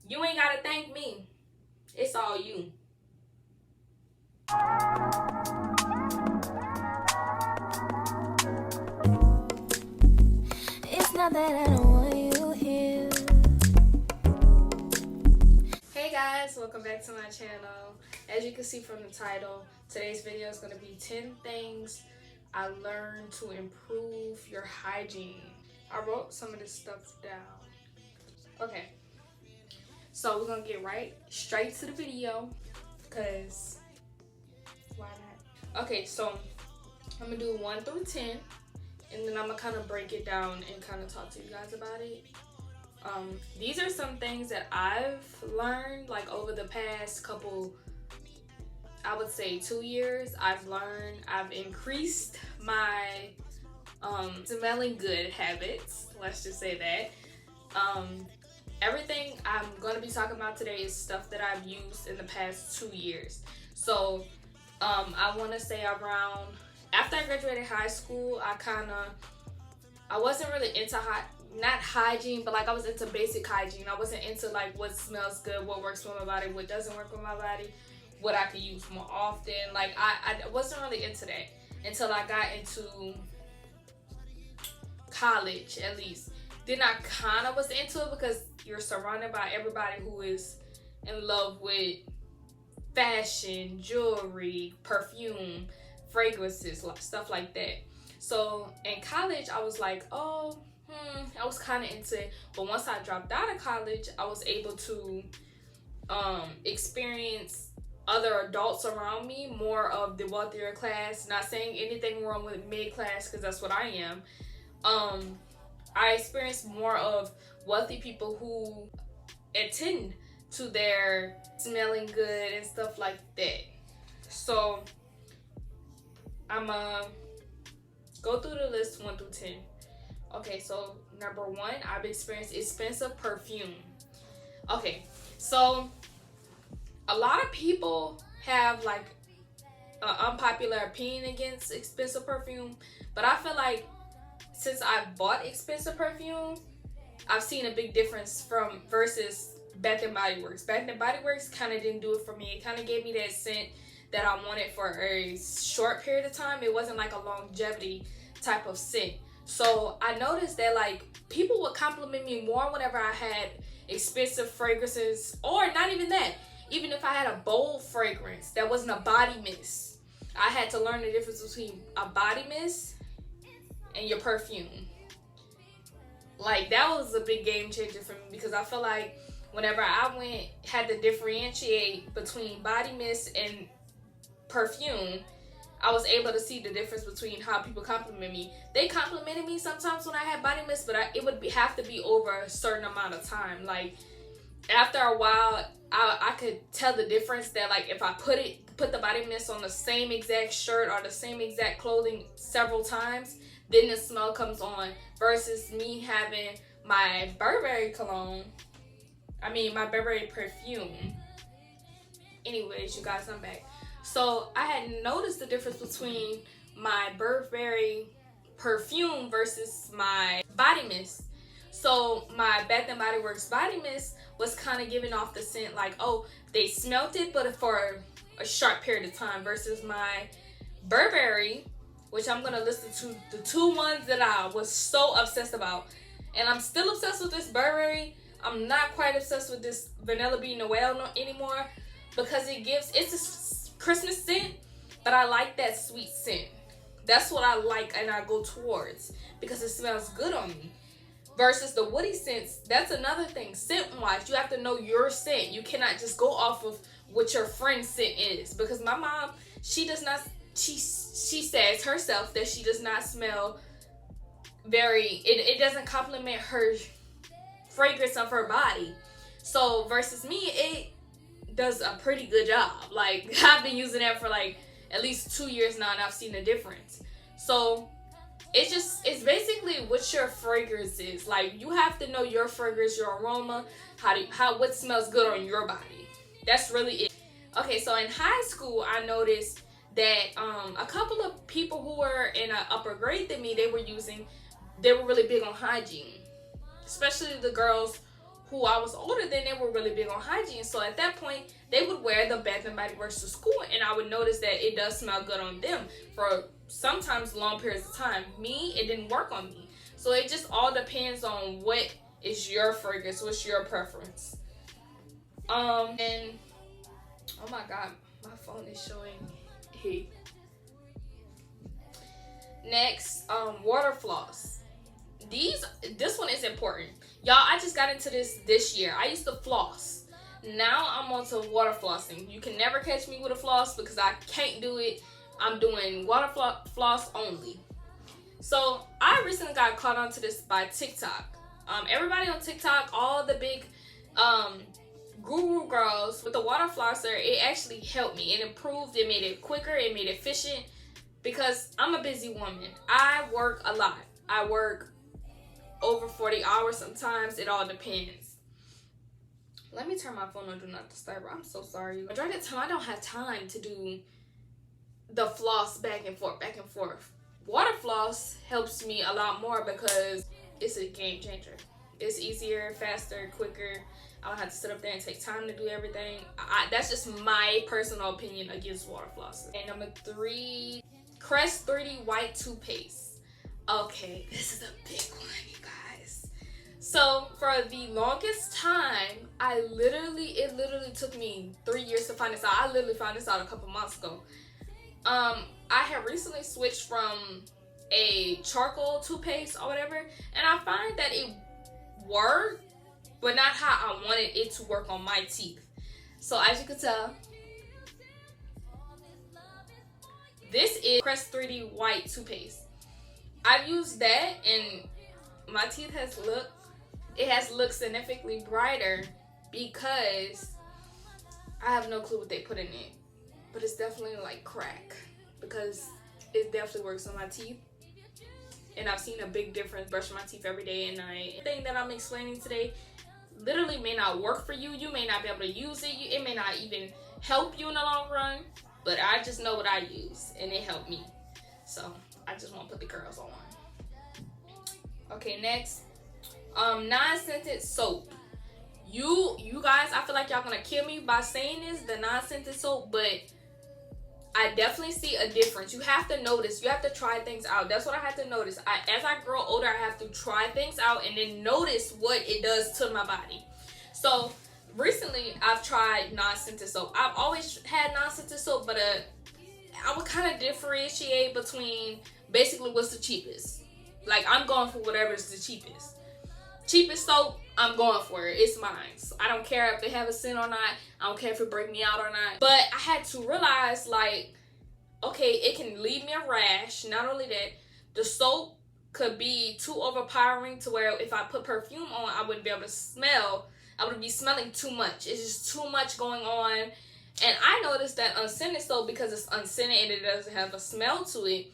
You ain't gotta thank me. It's all you. It's not that I don't want you here. Hey guys, welcome back to my channel. As you can see from the title, today's video is going to be 10 things I learned to improve your hygiene. I wrote some of this stuff down. Okay, so we're going to get right straight to the video because why not? Okay, so I'm going to do 1 through 10 and then I'm going to kind of break it down and kind of talk to you guys about it. These are some things that I've learned like over the past couple, I would say 2 years. I've increased my smelling good habits, let's just say that. Everything I'm going to be talking about today is stuff that I've used in the past 2 years. So I want to say around after I graduated high school, I wasn't really into not hygiene, but like I was into basic hygiene. I wasn't into like what smells good, what works with my body, what doesn't work with my body, what I could use more often. Like I wasn't really into that until I got into college, at least. Then I kind of was into it because you're surrounded by everybody who is in love with fashion, jewelry, perfume, fragrances, stuff like that. So in college, I was like, I was kind of into it. But once I dropped out of college, I was able to experience other adults around me, more of the wealthier class. Not saying anything wrong with mid class, because that's what I am. I experienced more of wealthy people who attend to their smelling good and stuff like that. So I'm go through the list 1 through 10. Okay, so number 1, I've experienced expensive perfume. Okay, so a lot of people have like an unpopular opinion against expensive perfume, but I feel like since I've bought expensive perfume, I've seen a big difference versus Bath and Body Works. Bath and Body Works kind of didn't do it for me. It kind of gave me that scent that I wanted for a short period of time. It wasn't like a longevity type of scent. So I noticed that like people would compliment me more whenever I had expensive fragrances, or not even that. Even if I had a bold fragrance that wasn't a body mist, I had to learn the difference between a body mist and your perfume. Like that was a big game changer for me because I feel like whenever I had to differentiate between body mist and perfume, I was able to see the difference between how people compliment me. They complimented me sometimes when I had body mist, but it would have to be over a certain amount of time. Like after a while, I could tell the difference that like if I put the body mist on the same exact shirt or the same exact clothing several times, then the smell comes on, versus me having my Burberry cologne. My Burberry perfume. Anyways, you guys, I'm back. So I had noticed the difference between my Burberry perfume versus my body mist. So my Bath and Body Works body mist was kind of giving off the scent like, oh, they smelt it, but for a short period of time, versus my Burberry, which I'm going to listen to the 2 ones that I was so obsessed about. And I'm still obsessed with this Burberry. I'm not quite obsessed with this Vanilla Bean Noel anymore because it's a Christmas scent, but I like that sweet scent. That's what I like and I go towards because it smells good on me. Versus the woody scents, that's another thing. Scent-wise, you have to know your scent. You cannot just go off of what your friend's scent is. Because my mom, she says herself that she does not smell it doesn't complement her fragrance of her body. So versus me, it does a pretty good job. Like I've been using that for like at least 2 years now and I've seen a difference. So it's basically what your fragrance is. Like you have to know your fragrance, your aroma, what smells good on your body. That's really it. Okay, so in high school I noticed that a couple of people who were in an upper grade than me, they were really big on hygiene, especially the girls who I was older than, they were really big on hygiene. So at that point, they would wear the Bath and Body Works to school, and I would notice that it does smell good on them for sometimes long periods of time. Me, it didn't work on me. So it just all depends on what is your fragrance, what's your preference. And oh my god, my phone is showing. Hey. Next, water floss. This one is important. Y'all, I just got into this year. I used to floss. Now I'm on to water flossing. You can never catch me with a floss because I can't do it. I'm doing water floss only. So I recently got caught onto this by TikTok. Everybody on TikTok, all the big guru girls with the water flosser, it actually helped me. It improved. It made it quicker. It made it efficient because I'm a busy woman. I work a lot. I work over 40 hours sometimes. It all depends. Let me turn my phone on Do Not Disturb. I'm so sorry. Majority of the time, I don't have time to do the floss back and forth, back and forth. Water floss helps me a lot more because it's a game changer. It's easier, faster, quicker. I don't have to sit up there and take time to do everything. That's just my personal opinion against water floss. And number 3, Crest 3D White Toothpaste. Okay, this is a big one, you guys. So for the longest time, it literally took me 3 years to find this out. I literally found this out a couple months ago. I had recently switched from a charcoal toothpaste or whatever, and I find that it worked, but not how I wanted it to work on my teeth. So as you can tell, this is Crest 3D White Toothpaste. I've used that and my teeth has looked significantly brighter because I have no clue what they put in it. But it's definitely like crack because it definitely works on my teeth. And I've seen a big difference brushing my teeth every day and night. The thing that I'm explaining today literally may not work for you. You may not be able to use it. It may not even help you in the long run. But I just know what I use and it helped me. So I just want to put the girls on. Okay, next. Non-scented soap. You guys, I feel like y'all gonna kill me by saying this, the non-scented soap, but I definitely see a difference. You have to notice. You have to try things out. That's what I have to notice. As I grow older, I have to try things out and then notice what it does to my body. So recently, I've tried non-scented soap. I've always had non-scented soap, but I would kind of differentiate between basically what's the cheapest. Like, I'm going for whatever is the cheapest. Cheapest soap, I'm going for it. It's mine. So I don't care if they have a scent or not. I don't care if it break me out or not. But I had to realize, like, okay, it can leave me a rash. Not only that, the soap could be too overpowering to where if I put perfume on, I wouldn't be able to smell. I would be smelling too much. It's just too much going on. And I noticed that unscented soap, because it's unscented and it doesn't have a smell to it,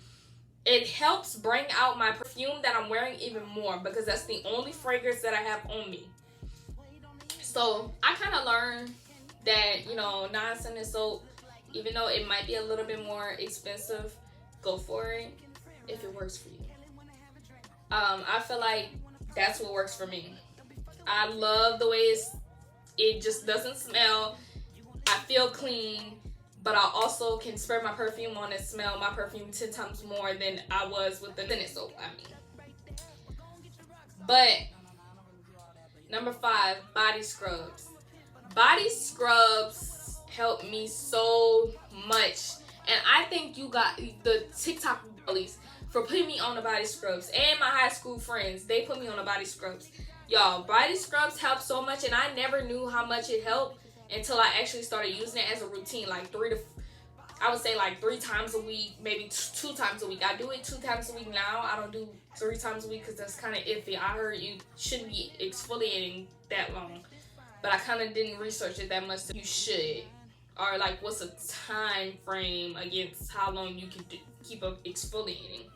it helps bring out my perfume that I'm wearing even more, because that's the only fragrance that I have on me. So I kind of learned that, you know, non-scented soap, even though it might be a little bit more expensive, go for it if it works for you. I feel like that's what works for me. I love the way it just doesn't smell. I feel clean, but I also can spray my perfume on and smell my perfume 10 times more than I was with the scented soap, I mean. But number 5, body scrubs. Body scrubs help me so much. And I think you got the TikTok bullies for putting me on the body scrubs. And my high school friends, they put me on the body scrubs. Y'all, body scrubs help so much, and I never knew how much it helped until I actually started using it as a routine, like 3 times a week, maybe 2 times a week. I do it 2 times a week now. I don't do 3 times a week because that's kind of iffy. I heard you shouldn't be exfoliating that long, but I kind of didn't research it that much. You should, or like what's a time frame against how long you can keep up exfoliating.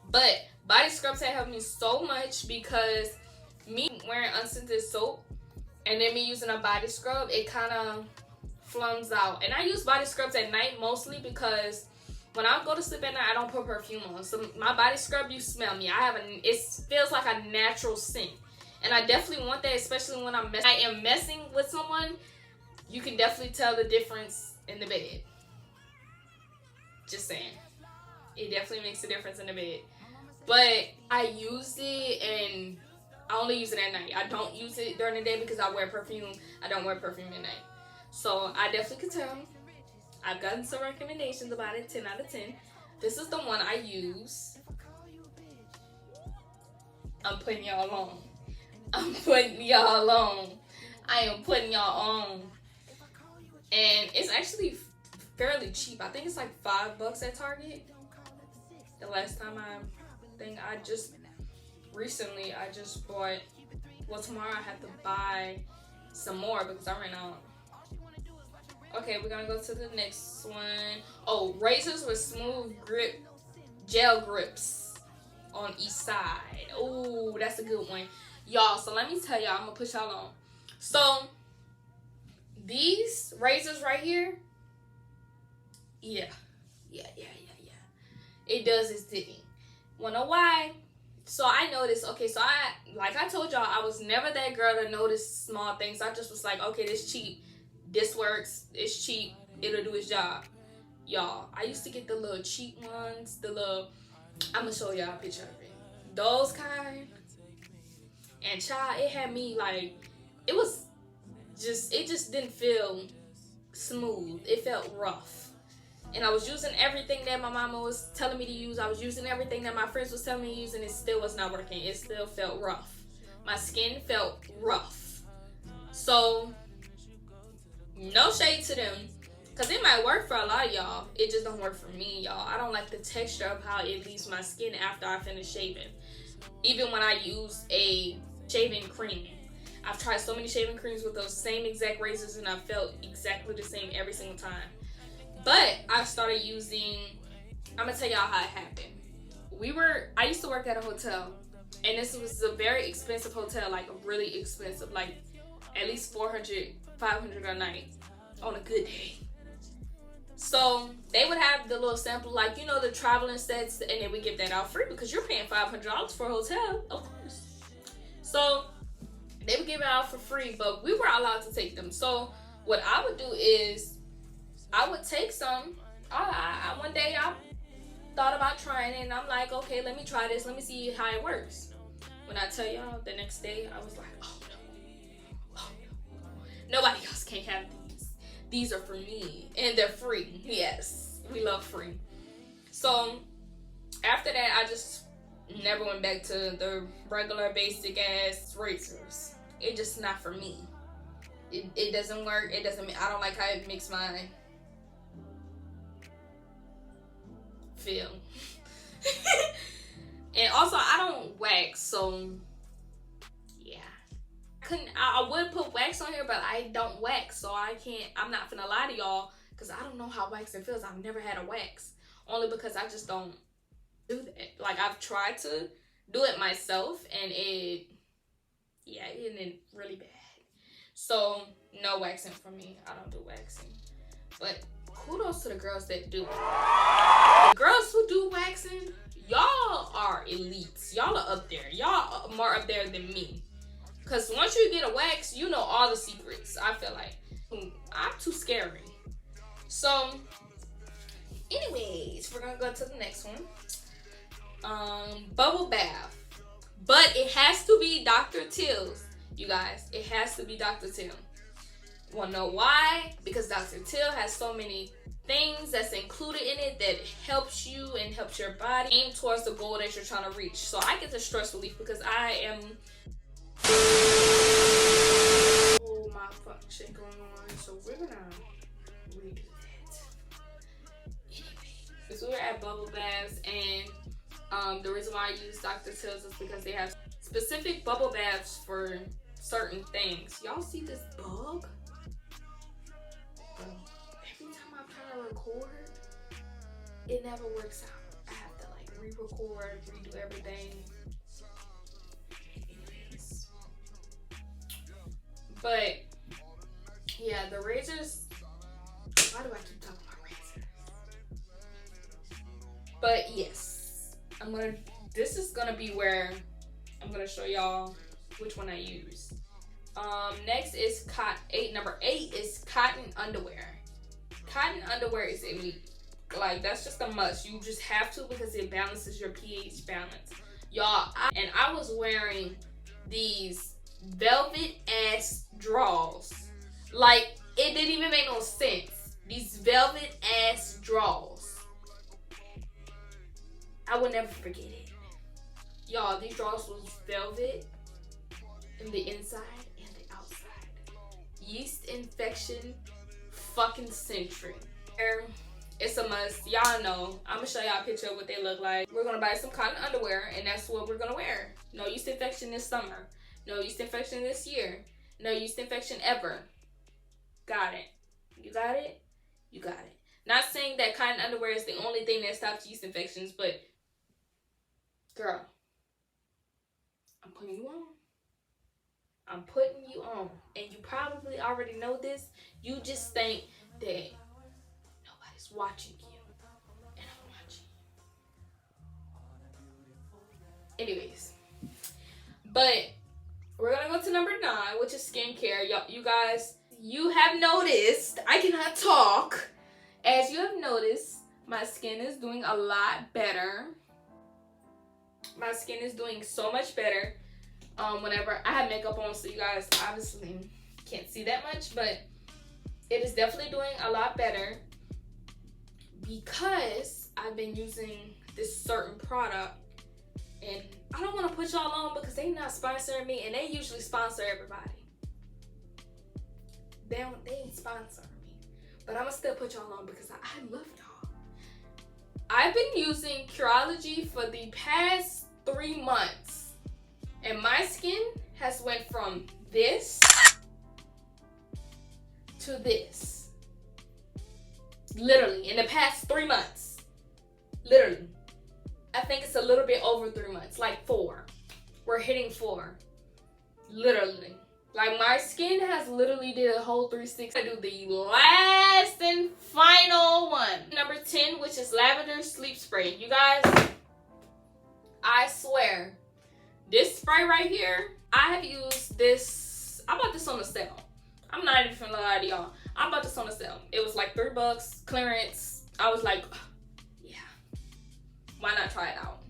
But body scrubs have helped me so much, because me wearing unscented soap and then me using a body scrub, it kind of flums out. And I use body scrubs at night mostly because when I go to sleep at night, I don't put perfume on. So my body scrub, you smell me. It feels like a natural scent. And I definitely want that, especially when I am messing with someone. You can definitely tell the difference in the bed. Just saying. It definitely makes a difference in the bed. But I use it, and I only use it at night. I don't use it during the day because I wear perfume. I don't wear perfume at night. So I definitely can tell. I've gotten some recommendations about it, 10 out of 10. This is the one I use. I'm putting y'all on. I'm putting y'all on. I am putting y'all on. And it's actually fairly cheap. I think it's like $5 at Target. The last time I just bought, well, tomorrow I have to buy some more because I ran out. Okay, we're gonna go to the next one. Oh, razors with smooth grip, gel grips on each side. Oh, that's a good one. Y'all, so let me tell y'all, I'm gonna put y'all on. So, these razors right here, yeah. It does its digging. Wanna know why? So I noticed, okay, so like I told y'all, I was never that girl to notice small things. I just was like, okay, this cheap, this works, it's cheap, it'll do its job. Y'all, I used to get the little cheap ones, I'm gonna show y'all a picture of it. Those kind. And child, it had me like, it just didn't feel smooth. It felt rough. And I was using everything that my mama was telling me to use. I was using everything that my friends was telling me to use, and it still was not working. It still felt rough. My skin felt rough. So, no shade to them, because it might work for a lot of y'all. It just don't work for me, y'all. I don't like the texture of how it leaves my skin after I finish shaving. Even when I use a shaving cream. I've tried so many shaving creams with those same exact razors, and I felt exactly the same every single time. But I started using, I'm gonna tell y'all how it happened. I used to work at a hotel, and this was a very expensive hotel, like a really expensive, like at least $400, $500 a night on a good day. So they would have the little sample, like, you know, the traveling sets, and then we give that out free because you're paying $500 for a hotel, of course. So they would give it out for free, but we were allowed to take them. So what I would do is, I would take some. One day I thought about trying it, and I'm like, okay, let me try this. Let me see how it works. When I tell y'all, the next day I was like, oh no. Nobody else can have these. These are for me, and they're free. Yes, we love free. So after that, I just never went back to the regular basic ass razors. It just not for me. It doesn't work. I don't like how it makes my feel. And also, I don't wax, so yeah. I would put wax on here, but I don't wax, so I'm not finna lie to y'all, because I don't know how waxing feels. I've never had a wax, only because I just don't do that. Like, I've tried to do it myself, and it ended really bad. So no waxing for me. I don't do waxing. But kudos to the girls that do. The girls who do waxing, y'all are elites. Y'all are up there. Y'all are more up there than me. Because once you get a wax, you know all the secrets. I feel like I'm too scary. So, anyways, we're going to go to the next one. Bubble bath. But it has to be Dr.TEAL's, you guys. It has to be Dr.TEAL. Want to know why? Because Dr.TEAL has so many things that's included in it that helps you and helps your body aim towards the goal that you're trying to reach. So I get the stress relief because I am... Oh, my fuck shit going on. So we're going to redo that. Anyway, so we're at bubble baths, and the reason why I use Dr.TEAL's is because they have specific bubble baths for certain things. Y'all see this bug? Every time I'm trying to record, it never works out. I have to like re-record, redo everything. Anyways. But yeah, the razors. Why do I keep talking about razors? But yes, this is gonna be where I'm gonna show y'all which one I use. Next is number 8 is cotton underwear. Cotton underwear is like, that's just a must. You just have to, because it balances your pH balance. Y'all, I was wearing these velvet ass drawers. Like, it didn't even make no sense. These velvet ass drawers. I will never forget it. Y'all, these drawers was velvet in the inside and the outside. Yeast infection fucking century. It's a must. Y'all know. I'm gonna show y'all a picture of what they look like. We're gonna buy some cotton underwear, and that's what we're gonna wear. No yeast infection this summer. No yeast infection this year. No yeast infection ever. Got it. You got it? You got it. Not saying that cotton underwear is the only thing that stops yeast infections, but girl, I'm putting you on. I'm putting you on. And you probably already know this. You just think that nobody's watching you. And I'm watching you. Anyways. But we're going to go to number 9, which is skincare. You guys, you have noticed, I cannot talk. As you have noticed, my skin is doing a lot better. My skin is doing so much better. Whenever I have makeup on, so you guys obviously can't see that much, but it is definitely doing a lot better because I've been using this certain product. And I don't want to put y'all on because they not sponsoring me, and they usually sponsor everybody. They ain't sponsoring me, but I'm gonna still put y'all on because I love y'all. I've been using Curology for the past 3 months. And my skin has went from this to this. Literally, in the past 3 months. Literally. I think it's a little bit over 3 months, like 4. We're hitting 4. Literally. Like, my skin has literally did a whole 360. I do the last and final one. Number 10, which is Lavender Sleep Spray. You guys, I swear, this spray right here, I have used this. I bought this on the sale. I'm not even gonna lie to y'all. I bought this on the sale. It was like $3 clearance. I was like, yeah, why not try it out?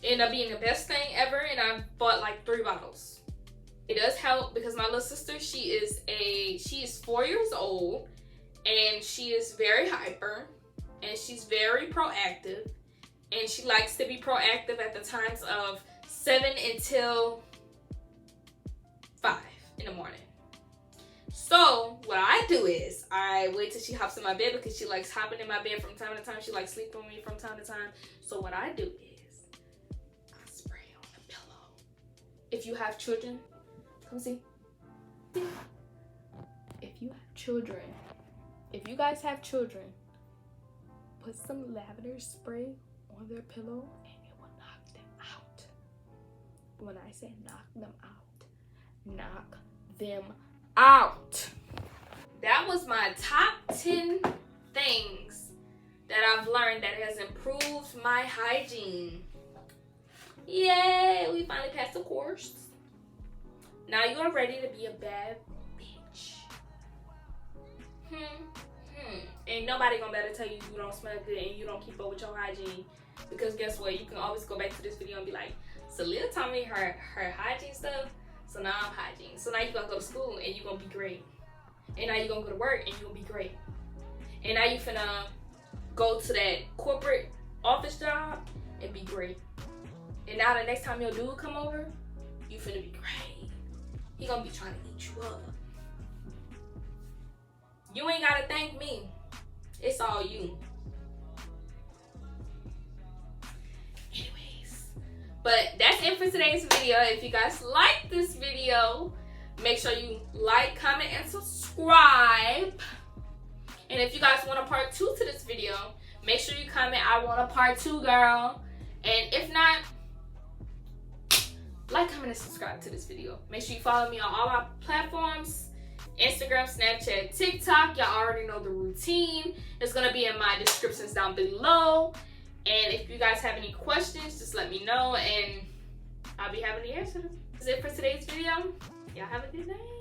It ended up being the best thing ever, and I bought like 3 bottles. It does help because my little sister, she is 4 years old, and she is very hyper, and she's very proactive, and she likes to be proactive at the times of 7 until 5 in the morning. So what I do is I wait till she hops in my bed because she likes hopping in my bed from time to time. She likes sleeping with me from time to time. So what I do is I spray on the pillow. If you have children, come see. If you have children, if you guys have children, put some lavender spray on their pillow and it will knock them out. When I say knock them out, knock them out. That was my top 10 things that I've learned that has improved my hygiene. Yay, we finally passed the course. Now you are ready to be a bad bitch. Ain't nobody gonna better tell you you don't smell good and you don't keep up with your hygiene. Because guess what? You can always go back to this video and be like, so Leah told me her hygiene stuff, so now I'm hygiene. So now you're gonna go to school and you're gonna be great. And now you're gonna go to work and you're gonna be great. And now you finna go to that corporate office job and be great. And now the next time your dude come over, you finna be great. He gonna be trying to eat you up. You ain't gotta thank me. It's all you. But that's it for today's video. If you guys like this video, make sure you like, comment, and subscribe. And if you guys want a part 2 to this video, make sure you comment, I want a part 2, girl. And if not, like, comment, and subscribe to this video. Make sure you follow me on all my platforms. Instagram, Snapchat, TikTok. Y'all already know the routine. It's going to be in my descriptions down below. And if you guys have any questions, just let me know and I'll be happy to answer them. That's it for today's video. Y'all have a good night.